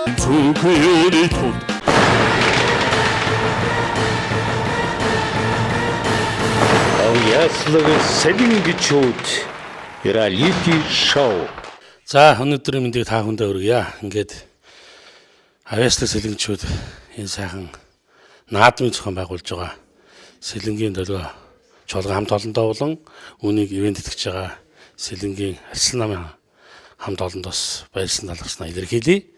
Zuhörig tot. Яслаг Салингичүүд реалити шоу. За өнөөдрийн мэндийг та бүхэндээ өргөе. Ингээд авьяаслаг сэлэнгчүүд энэ сайхан наадмын зохион байгуулж байгаа сэлэнгийн төлөө чуулган хамт олондоо болон үүнийг ивент итгэж байгаа сэлэнгийн арслан намын хамт олондоос баярлсан талархснаа илэрхийлье.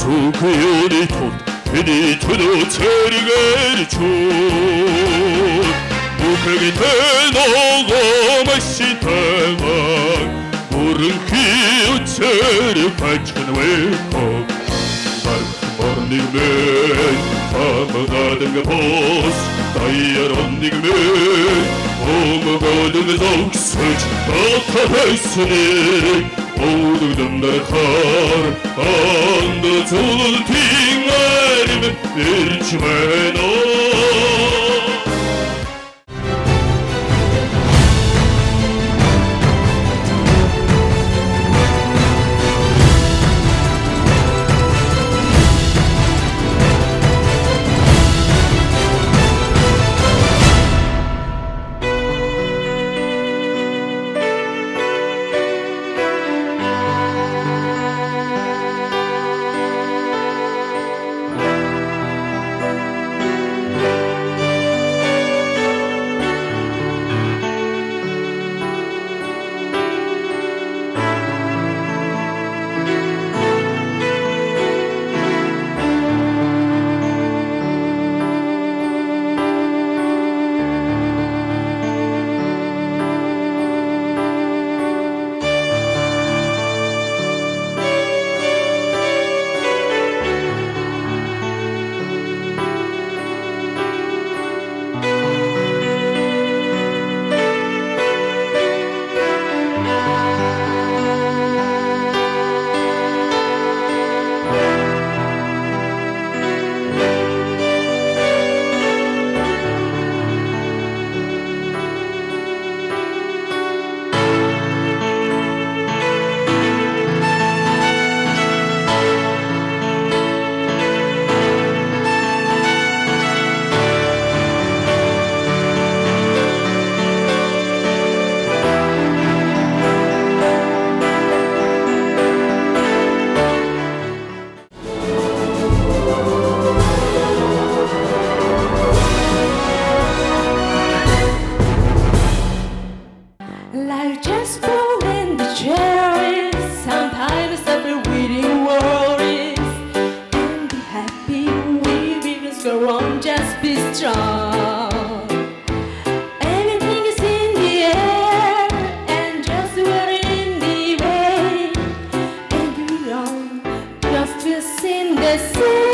Цүхний тул тэний төлөө цэргэр чуу Бүхэгийн ногоо машитайгаа Бүрэнхий үцэр бачхан вэхоо Барныг мэн хамгадаг бос Даяроныг мэн өмгөлөг зогсож Батайсныг Оудугдан дарахаар Анд цултын арим ирч мэноо Life just pulling the cherries. Sometimes suffer waiting worries. And be happy, we will go on, just be strong. Everything is in the air, and just we're in the way. And you know, just fish in the sea.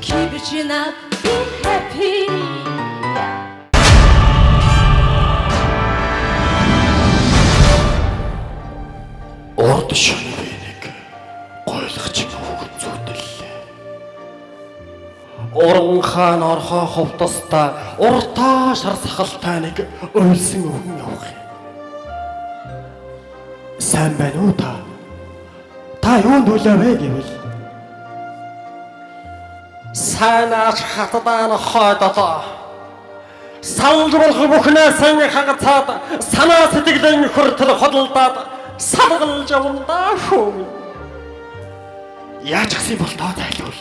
Keep your chin up, be happy. Урд шөнөгүй нэг гойлгочин хүүхэд зүтэллээ. Уран хаан орхоо хувтастаа уртаа шар сахалтай нэг уйлсан өвгөн явах юм. Сайн байна уу та? Та юунд үлээвэ гэвэл Санаач хатадаан хойдолоо. Санал болох бүхнээ сайн хагацаад санаа сэтгэлийн хүртэл хөдөлдөөд салгалж явандаа шүү. Яаж гсэн бол тоо тайлбал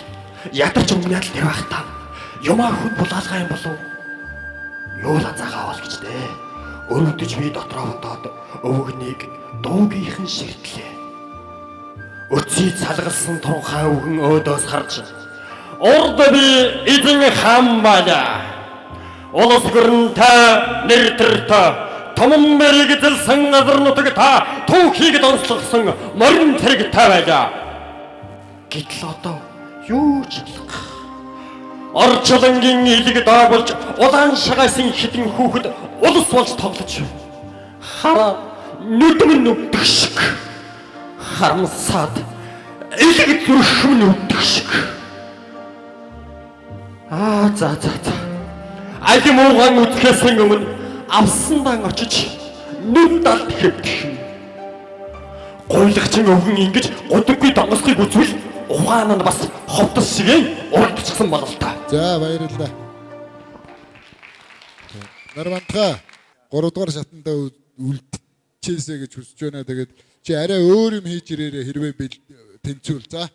ядарч өмнөд л тэр байх та. Юмаа хүн булаалгаа юм болов. Юу л азаагаа бол гэж дээ. Өрөвдөж би дотроо бодоод өвгнийг дуугийнхэн ширтлээ. Өцийг салгалсан турхай өвгөн өөдөөс харж Урд би эзэн хам байна. Улс гүрэнтэй нэр төртөө том мэрэг зэлсэн газар нутаг та түүхийг донслогсон морин тэрэгтэй байлаа. Гэтэл одоо юу ч ялах. Орчлонгийн илэг даавалж улаан шагасан хитэн хүүхэд улс болж тоглож хараа нүдэн нүдэх шиг харамсаад илэг зүрхэм нүдэх шиг за. Аль мууган үтгэсэн өмнө авсандаа очиж нүд далд хэвдэх. Гойлгочин өвгөн ингэж гудаггүй донгосхийг үзвэл ухаан нь бас ховтос шиг урдчихсан баг л та. За баярлалаа. Нарвантга 3 дугаар шатанда үлдчихээсэ гэж хүсэж байна. Тэгээд чи арай өөр юм хийж ирээрээ хэрвээ тэнцвэл за.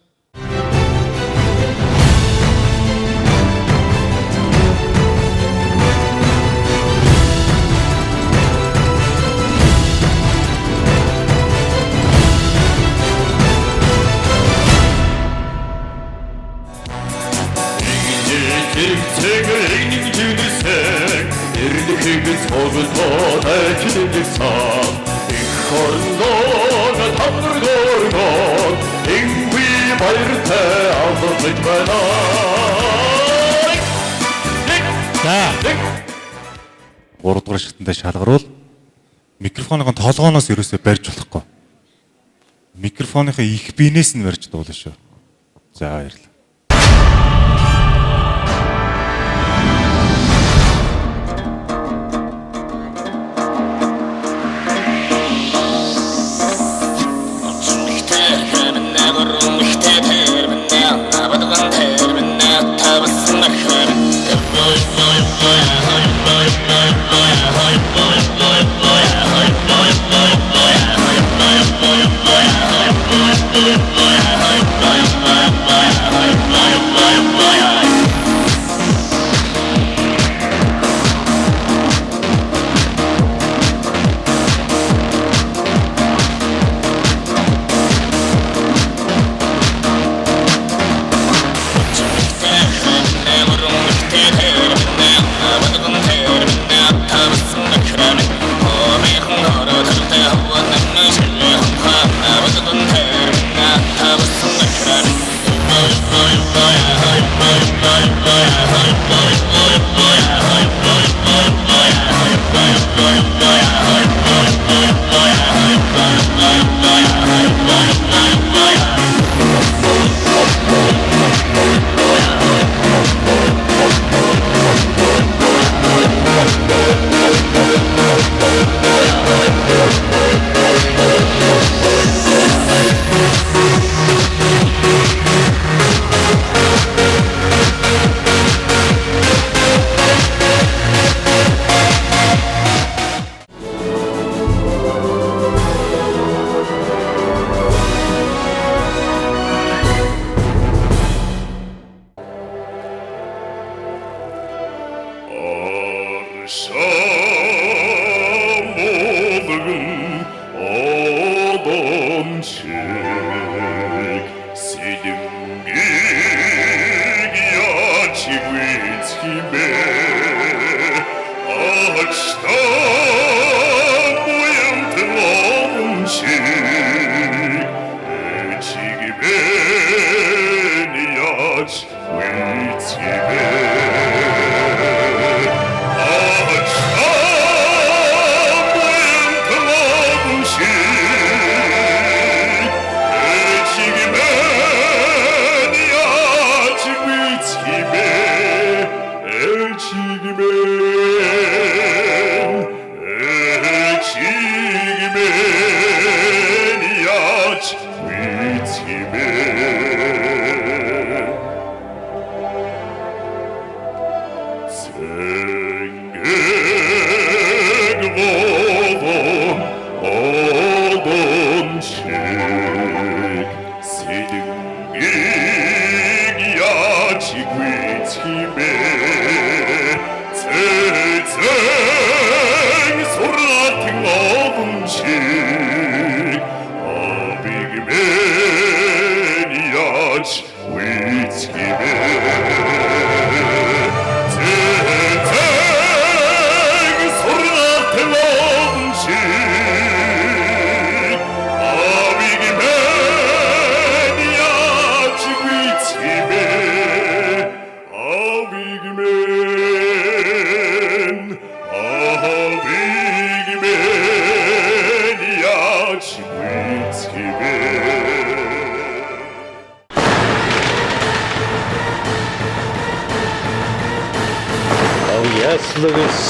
Зэрэгцээг нэг жинэсэг эрлэхийг цогцолтой ажлын цаа их хорноо тамргорноо ингүй баяртай авах байна. За. 3 дугаар шатанда шалгаруул микрофоныхон толгооноос ерөөсөө барьж болохгүй. Микрофоныхоо их биенээс нь барьж дуулна шүү. За баярлалаа.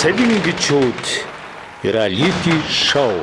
Selin Gichut reality show.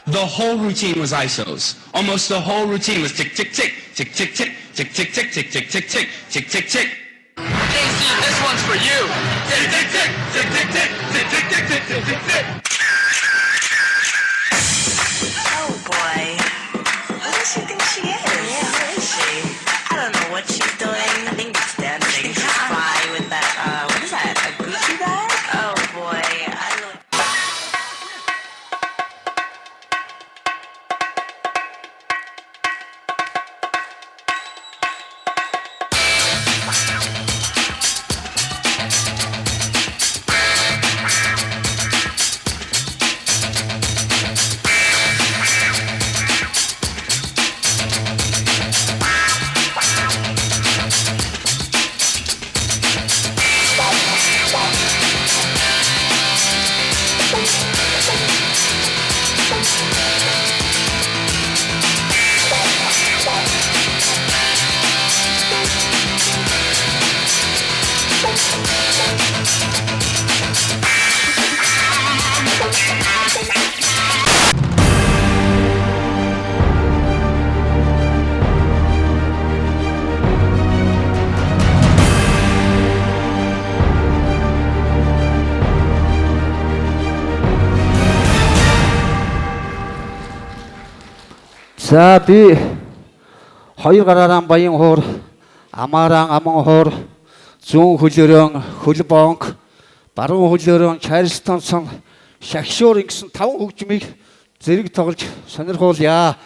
The whole routine was ISOs. Almost the whole routine was tick, tick, tick, tick, tick, tick, tick, tick, tick, tick, tick, tick, tick, tick, tick, tick. Casey, this one's for you. Tick, tick, tick, tick, tick, tick, tick, tick, tick, tick, tick, tick, tick. Oh boy. Who does she think she is? Yeah, who is she? I don't know what she's doing. I think it's dancing. She's fly with that, what is that? A Gucci bag? Oh boy. I don't. За би хоёр гараараа баян хуур, амаараа аман хуур, зүүн хөлөөрөө хөлбонк, баруун хөлөөрөө Чарльстонсон шагшуур гэсэн 5 хөгжмийг зэрэг тоглож сонирхуулъя.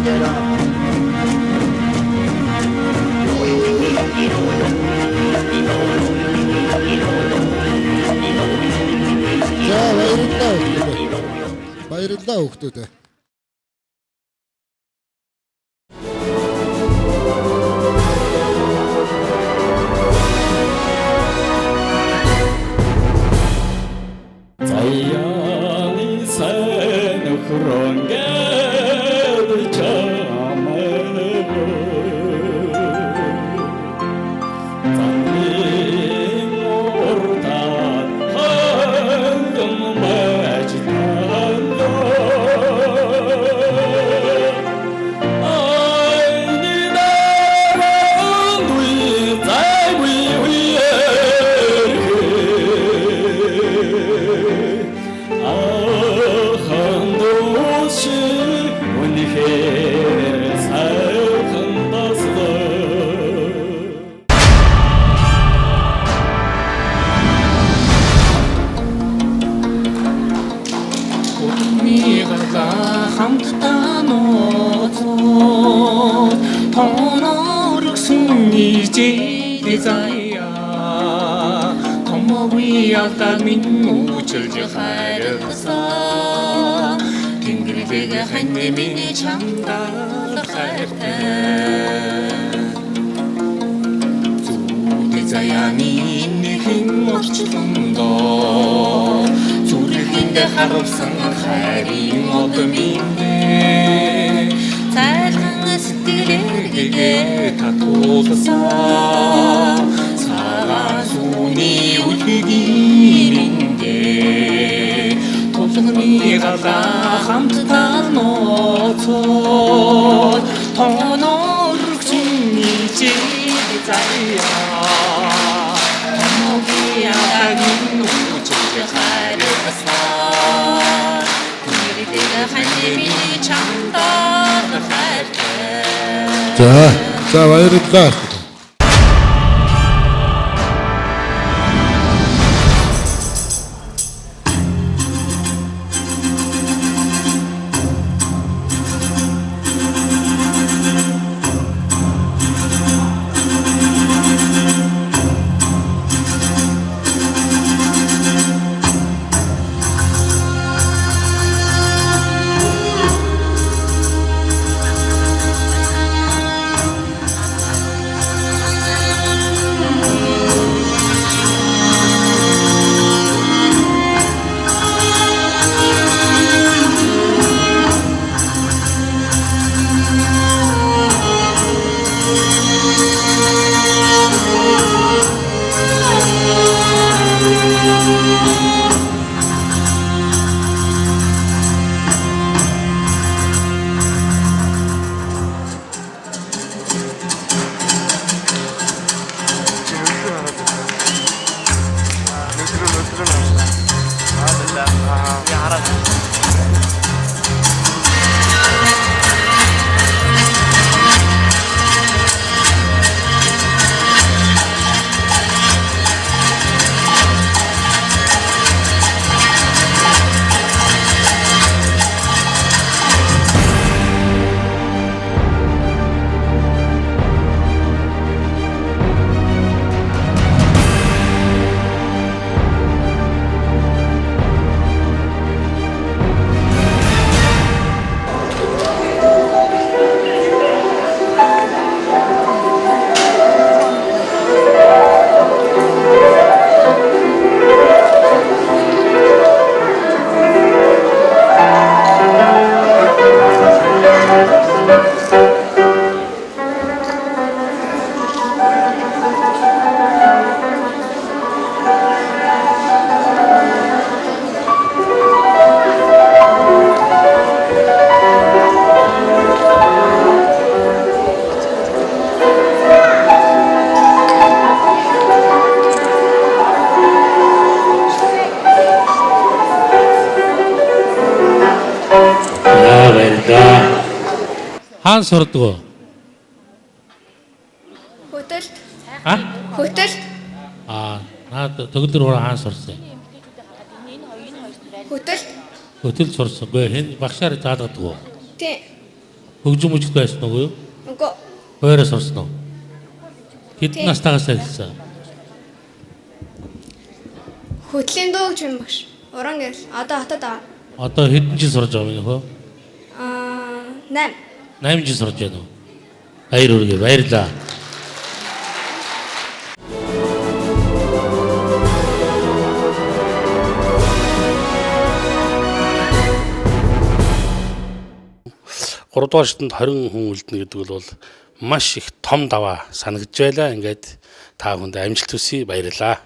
За баярлалаа хүүхдүүд. Баярлалаа хүүхдүүд. Заяаны сайн өхрөнгөд чамайг Замын уртад хангам мажтанда Айни даран дуй зай буй хамтдаа нууцууд тоноргсон нийжээ заяа томоогүй ятаг минь үчилж хайрласаа тэнгэрийг хань миний чамдаа хайртай зүуд заяаны нэгэн орчлондоо зүрхэнд харуулсан хайрын одминдээ цайлхан сэтгэлээ татуулсаа цагаан сүний үлгээгиндээ тулганы гадаа хамтдаа нууцууд тоноргсон нийжээ заяа томоогүй ятагын үчилж хайрласаа тэнгэрийг хань миний чамдаа хайртай За баярлалаа. Хаан сурдаг. Хөтөлд. А? Хөтөлд. Наад төгөлдөр хаан сурсан. Хөтөлд. Хөтөл сурсан. Гүй хэн багшаар заалгадаг уу? Тий. Хөгжим мужид байсан уу юу? Үгүй. Хоёроос орсон уу? Хэдэн Тийм. настайгаас эхэлсэн? Хөтлийн дуугч юм багш. Уран гэл. Одоо хотод аа. Одоо хэдэн жил сурж байгаа юм хөө? 8. 8 жил сурж байна уу? Баяр хүргэе. Баярлаа. Гуравдугаар шатанд 20 хүн үлдэнэ гэдэг бол маш их том даваа санагдж байлаа. Ингээд та бүхэнд амжилт хүсье. Баярлалаа.